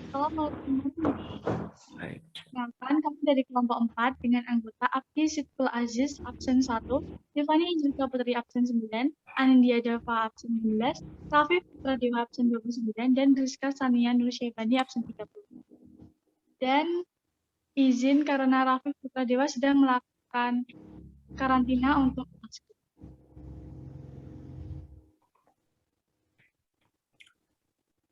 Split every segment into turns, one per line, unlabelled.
Kalau mau teman
Baik.
Kenalkan, kami dari kelompok 4 dengan anggota Abdi Sitkul Aziz absen 1, Tiffany Julka Putri absen 9, Anindya Dava absen 16, Rafif Putra Dewa absen 29, dan Rizka Sania Nur Syaibani absen 30. Dan izin karena Rafif Putra Dewa sedang melakukan karantina untuk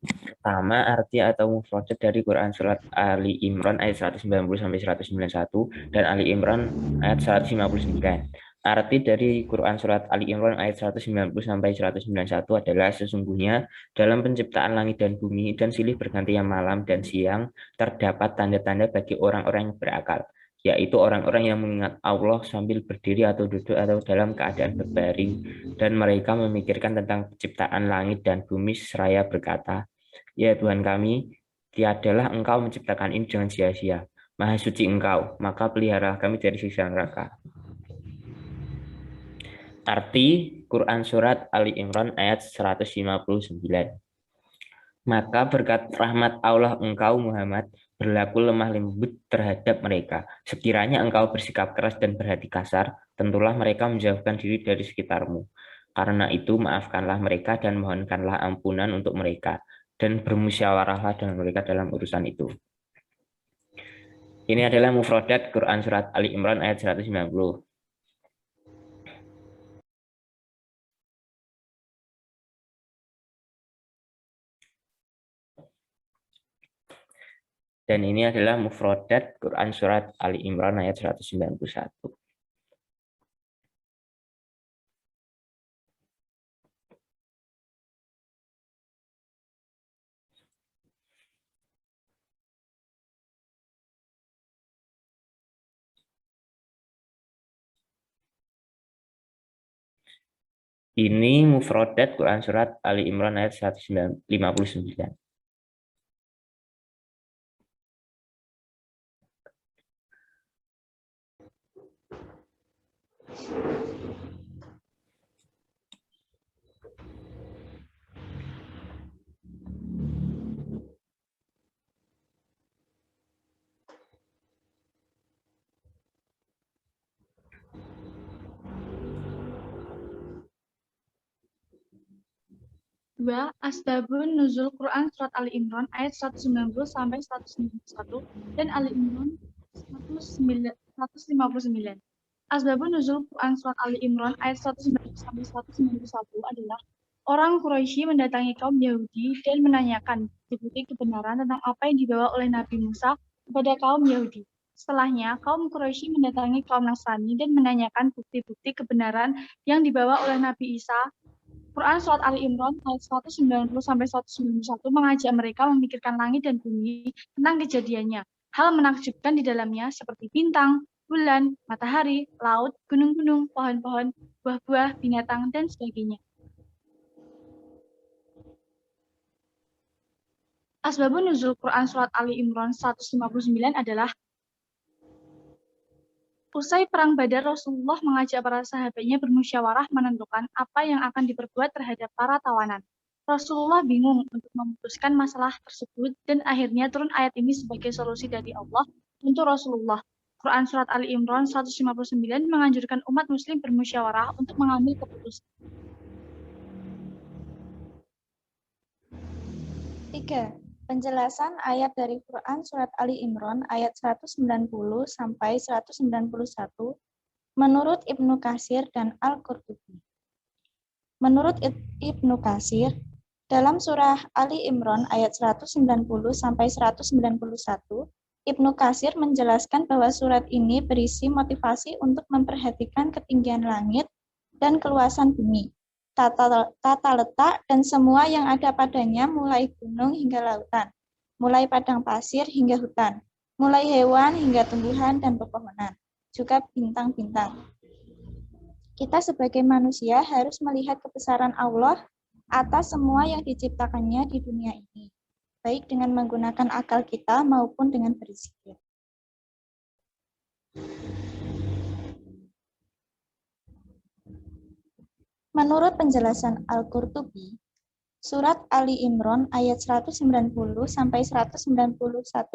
Pertama, arti atau mufradat dari Quran Surat Ali Imran ayat 190 sampai 191 dan Ali Imran ayat 159. Arti dari Quran Surat Ali Imran ayat 190 sampai 191 adalah sesungguhnya dalam penciptaan langit dan bumi dan silih bergantinya malam dan siang terdapat tanda-tanda bagi orang-orang yang berakal, yaitu orang-orang yang mengingat Allah sambil berdiri atau duduk atau dalam keadaan berbaring, dan mereka memikirkan tentang penciptaan langit dan bumi seraya berkata, "Ya Tuhan kami, tiadalah Engkau menciptakan ini dengan sia-sia. Maha suci Engkau, maka pelihara kami dari siksa neraka." Arti Quran Surat Ali Imran ayat 159. Maka berkat rahmat Allah engkau Muhammad berlaku lemah lembut terhadap mereka. Sekiranya engkau bersikap keras dan berhati kasar, tentulah mereka menjauhkan diri dari sekitarmu. Karena itu maafkanlah mereka dan mohonkanlah ampunan untuk mereka, dan bermusyawarahlah dengan mereka dalam urusan itu. Ini adalah mufradat Quran Surat Ali Imran ayat 190. Dan ini adalah mufradat Quran Surat Ali Imran ayat 191. Ini mufradat Quran Surat Ali Imran ayat 159.
Dua, Asbabun Nuzul Quran Surat Ali Imran ayat 190 sampai 191 dan Ali Imran 159. Asbabun Nuzul Quran Surat Ali Imran ayat 190 sampai 191 adalah orang Quraisy mendatangi kaum Yahudi dan menanyakan bukti kebenaran tentang apa yang dibawa oleh Nabi Musa kepada kaum Yahudi. Setelahnya, kaum Quraisy mendatangi kaum Nasrani dan menanyakan bukti-bukti kebenaran yang dibawa oleh Nabi Isa. Quran Surat Ali Imran ayat 190 sampai 191 mengajak mereka memikirkan langit dan bumi tentang kejadiannya. Hal menakjubkan di dalamnya seperti bintang, bulan, matahari, laut, gunung-gunung, pohon-pohon, buah-buah, binatang, dan sebagainya. Asbabun nuzul Quran Surat Ali Imran 159 adalah usai Perang Badar, Rasulullah mengajak para sahabatnya bermusyawarah menentukan apa yang akan diperbuat terhadap para tawanan. Rasulullah bingung untuk memutuskan masalah tersebut dan akhirnya turun ayat ini sebagai solusi dari Allah untuk Rasulullah. Quran Surat Ali Imran 159 menganjurkan umat muslim bermusyawarah untuk mengambil keputusan.
3. Penjelasan ayat dari Quran Surat Ali Imran ayat 190 sampai 191 menurut Ibnu Katsir dan Al-Qurtubi. Menurut Ibnu Katsir, dalam surah Ali Imran ayat 190 sampai 191, Ibnu Katsir menjelaskan bahwa surat ini berisi motivasi untuk memperhatikan ketinggian langit dan keluasan bumi, tata letak dan semua yang ada padanya, mulai gunung hingga lautan, mulai padang pasir hingga hutan, mulai hewan hingga tumbuhan dan pepohonan, juga bintang-bintang. Kita sebagai manusia harus melihat kebesaran Allah atas semua yang diciptakannya di dunia ini, baik dengan menggunakan akal kita maupun dengan berzikir. Menurut penjelasan Al-Qurtubi, Surat Ali Imran ayat 190 sampai 191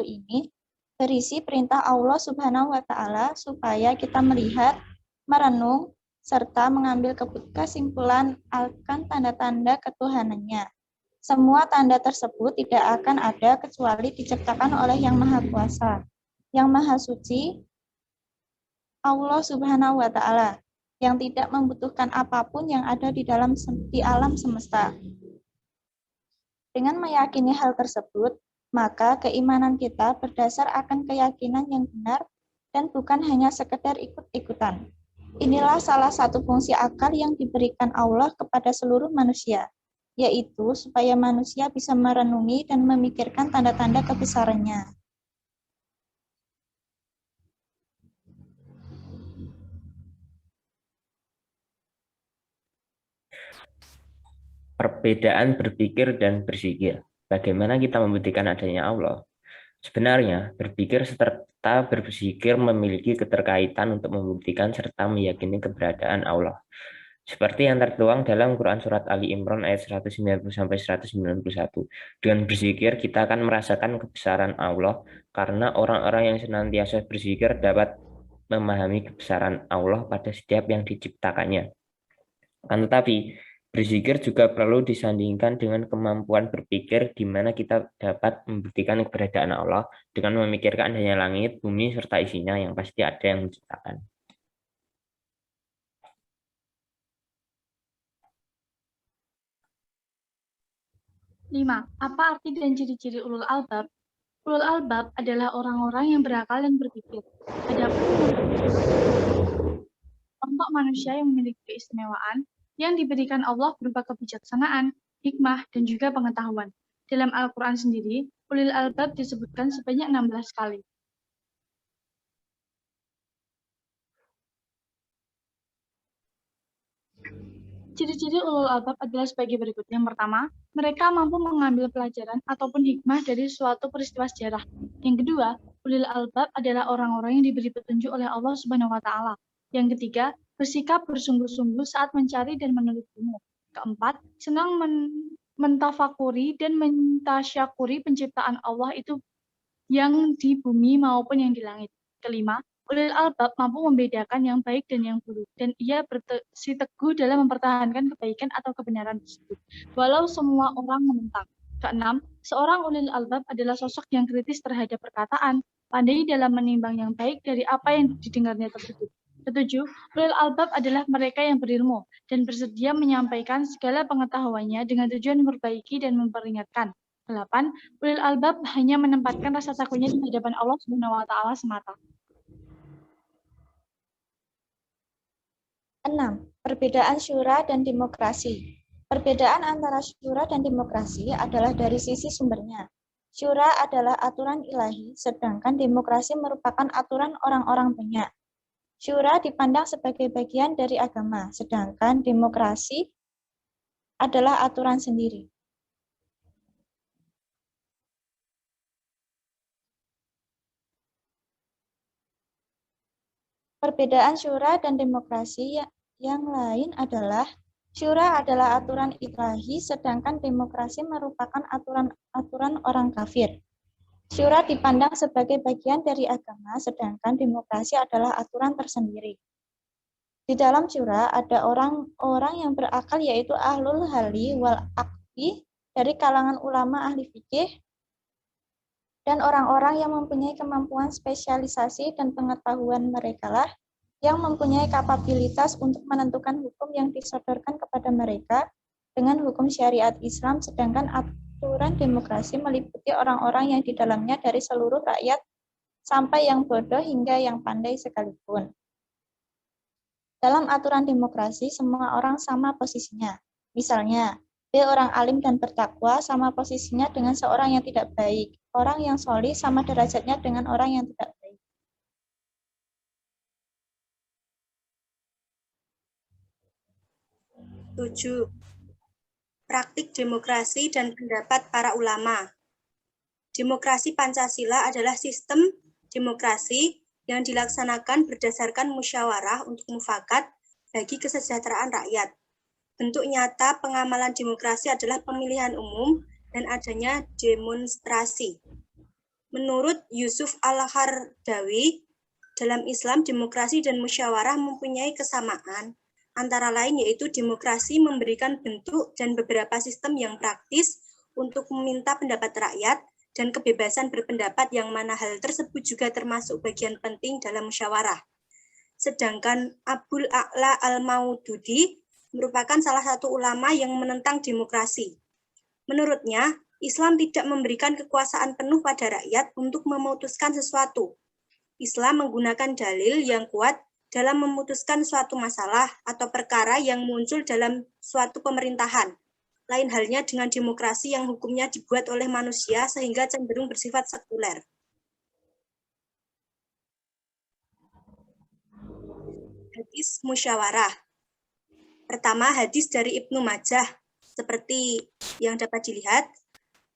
ini berisi perintah Allah Subhanahu wa taala supaya kita melihat, merenung, serta mengambil kesimpulan akan tanda-tanda ketuhanannya. Semua tanda tersebut tidak akan ada kecuali diciptakan oleh Yang Maha Kuasa, Yang Maha Suci, Allah Subhanahu wa taala, yang tidak membutuhkan apapun yang ada di alam semesta. Dengan meyakini hal tersebut, maka keimanan kita berdasar akan keyakinan yang benar dan bukan hanya sekedar ikut-ikutan. Inilah salah satu fungsi akal yang diberikan Allah kepada seluruh manusia, yaitu supaya manusia bisa merenungi dan memikirkan tanda-tanda kebesarannya.
Perbedaan berpikir dan berzikir. Bagaimana kita membuktikan adanya Allah? Sebenarnya, berpikir serta berzikir memiliki keterkaitan untuk membuktikan serta meyakini keberadaan Allah. Seperti yang tertuang dalam Quran Surat Ali Imran ayat 190-191. Dengan berzikir, kita akan merasakan kebesaran Allah, karena orang-orang yang senantiasa berzikir dapat memahami kebesaran Allah pada setiap yang diciptakannya. Tetapi, berzikir juga perlu disandingkan dengan kemampuan berpikir, di mana kita dapat membuktikan keberadaan Allah dengan memikirkan adanya langit, bumi, serta isinya yang pasti ada yang menciptakan.
Lima, apa arti dan ciri-ciri ulul albab? Ulul albab adalah orang-orang yang berakal dan berpikir. Adapun kelompok manusia yang memiliki keistimewaan yang diberikan Allah berupa kebijaksanaan, hikmah, dan juga pengetahuan. Dalam Al-Quran sendiri, ulil albab disebutkan sebanyak 16 kali. Ciri-ciri ulul albab adalah sebagai berikut. Yang pertama, mereka mampu mengambil pelajaran ataupun hikmah dari suatu peristiwa sejarah. Yang kedua, ulul albab adalah orang-orang yang diberi petunjuk oleh Allah Subhanahu wa taala. Yang ketiga, bersikap bersungguh-sungguh saat mencari dan menuntut ilmu. Keempat, senang mentafakuri dan mentasyakuri penciptaan Allah itu yang di bumi maupun yang di langit. Kelima, ulil albab mampu membedakan yang baik dan yang buruk, dan ia bersiteguh dalam mempertahankan kebaikan atau kebenaran tersebut, walau semua orang menentang. Keenam, seorang ulil albab adalah sosok yang kritis terhadap perkataan, pandai dalam menimbang yang baik dari apa yang didengarnya tersebut. Ketujuh, ulil albab adalah mereka yang berilmu dan bersedia menyampaikan segala pengetahuannya dengan tujuan memperbaiki dan memperingatkan. 8. Ulil albab hanya menempatkan rasa takutnya di hadapan Allah Subhanahu wa taala semata.
6. Perbedaan syura dan demokrasi. Perbedaan antara syura dan demokrasi adalah dari sisi sumbernya. Syura adalah aturan ilahi, sedangkan demokrasi merupakan aturan orang-orang banyak. Syura dipandang sebagai bagian dari agama, sedangkan demokrasi adalah aturan sendiri. Perbedaan syura dan demokrasi yang lain adalah syura adalah aturan ilahi, sedangkan demokrasi merupakan aturan orang kafir. Syura dipandang sebagai bagian dari agama, sedangkan demokrasi adalah aturan tersendiri. Di dalam syura ada orang-orang yang berakal, yaitu ahlul hali wal aqdi dari kalangan ulama ahli fikih dan orang-orang yang mempunyai kemampuan spesialisasi dan pengetahuan. Mereka lah yang mempunyai kapabilitas untuk menentukan hukum yang disodorkan kepada mereka dengan hukum syariat Islam, sedangkan aturan demokrasi meliputi orang-orang yang di dalamnya dari seluruh rakyat sampai yang bodoh hingga yang pandai sekalipun. Dalam aturan demokrasi, semua orang sama posisinya. Misalnya, B orang alim dan bertakwa sama posisinya dengan seorang yang tidak baik. Orang yang solih sama derajatnya dengan orang yang tidak baik.
Tujuh. Praktik demokrasi dan pendapat para ulama. Demokrasi Pancasila adalah sistem demokrasi yang dilaksanakan berdasarkan musyawarah untuk mufakat bagi kesejahteraan rakyat. bentuk nyata pengamalan demokrasi adalah pemilihan umum dan adanya demonstrasi. Menurut Yusuf Al-Qaradawi, dalam Islam demokrasi dan musyawarah mempunyai kesamaan, antara lain yaitu demokrasi memberikan bentuk dan beberapa sistem yang praktis untuk meminta pendapat rakyat dan kebebasan berpendapat yang mana hal tersebut juga termasuk bagian penting dalam musyawarah. Sedangkan Abul A'la Al-Maududi merupakan salah satu ulama yang menentang demokrasi. Menurutnya, Islam tidak memberikan kekuasaan penuh pada rakyat untuk memutuskan sesuatu. Islam menggunakan dalil yang kuat dalam memutuskan suatu masalah atau perkara yang muncul dalam suatu pemerintahan. Lain halnya dengan demokrasi yang hukumnya dibuat oleh manusia sehingga cenderung bersifat sekuler. Hadis musyawarah. Pertama, hadis dari Ibnu Majah, seperti yang dapat dilihat.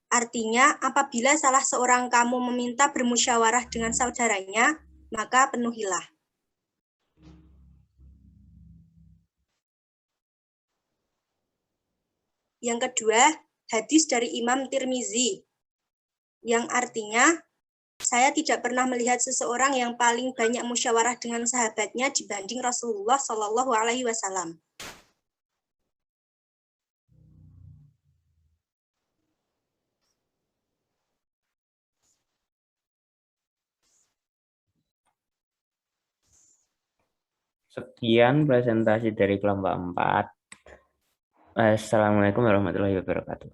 Artinya, apabila salah seorang kamu meminta bermusyawarah dengan saudaranya, maka penuhilah. Yang kedua, hadis dari Imam Tirmizi, yang artinya, saya tidak pernah melihat seseorang yang paling banyak musyawarah dengan sahabatnya dibanding Rasulullah Shallallahu Alaihi Wasallam.
Sekian presentasi dari kelompok 4. Assalamualaikum warahmatullahi wabarakatuh.